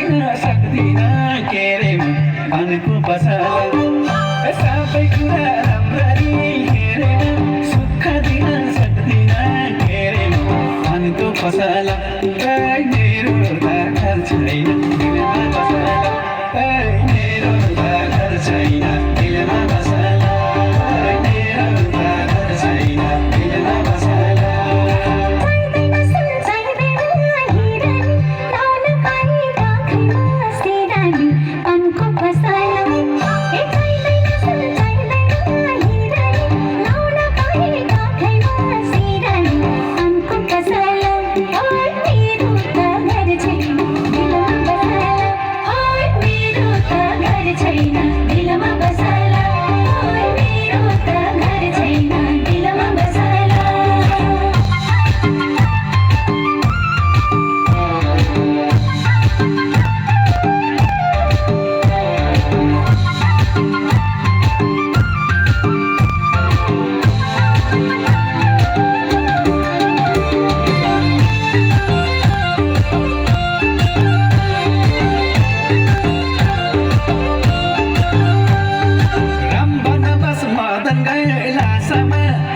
दिन सक्दिन के रे म अनको पसला सबै कुरा राम्ररी हेरेर सुख दिन सक्दिन के रे म अनको पसला मेरो त घर छैन दिलमा बसला मेरो त घर छैन दिलमा बसला मेरो त घर छैन दिलमा बसला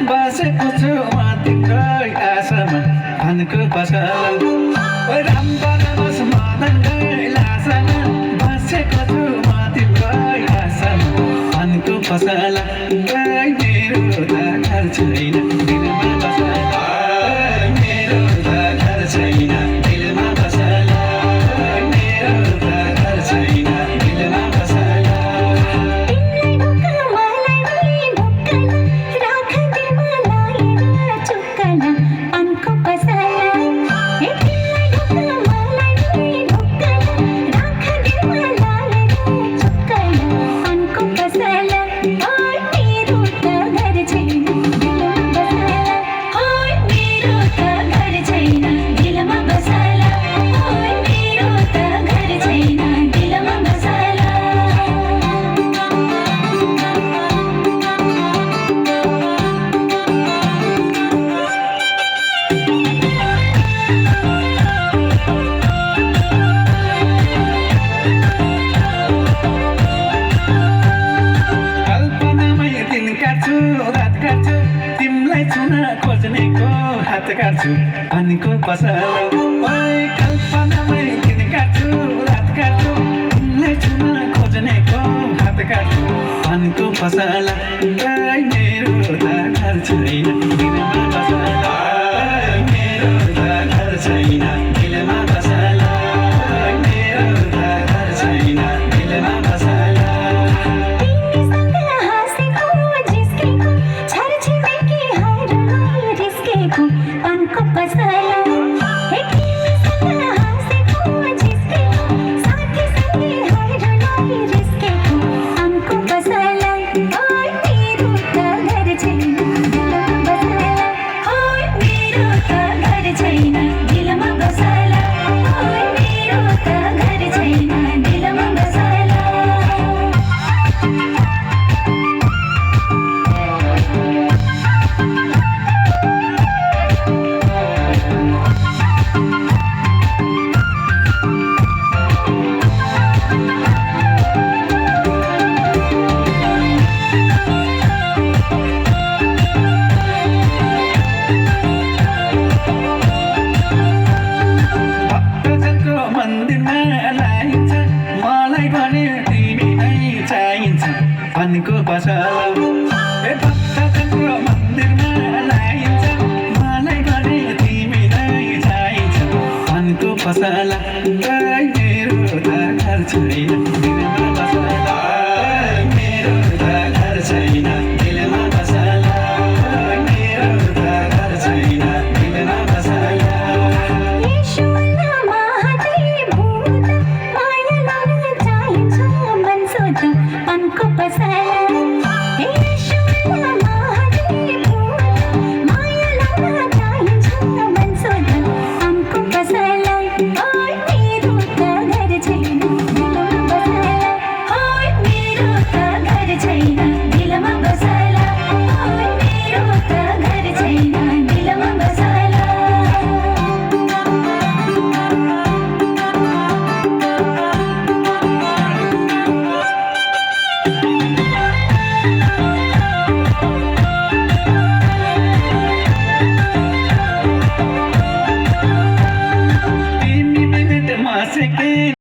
बसेको छु म तिम्रै आशामा अनको पसला राम्रो नबस मदनकै लासामा बसेको छु म तिम्रै आशामा अनको पसला मेरो त घर छैन दिलमा बसला मेरो त घर छैन दिलमा बसला मेरो त घर छैन दिलमा बसला रात काट्छु तिमीलाई छुन खोज्नेको हात काट्छु अनको पसला कल्पनामै दिन काट्छु रात काट्छु तिमीलाई छुन खोज्नेको हात काट्छु अनको पसला मेरो त घर छैन दिलमा बसला मेरो त घर छैन दिलमा बसला मेरो त घर छैन दिलमा बसला अनको पसला भक्तजनको मन्दिरमा लाइन्छ मलाई भने तिमी नै चाहिन्छ अनको पसला मेरो त घर छैन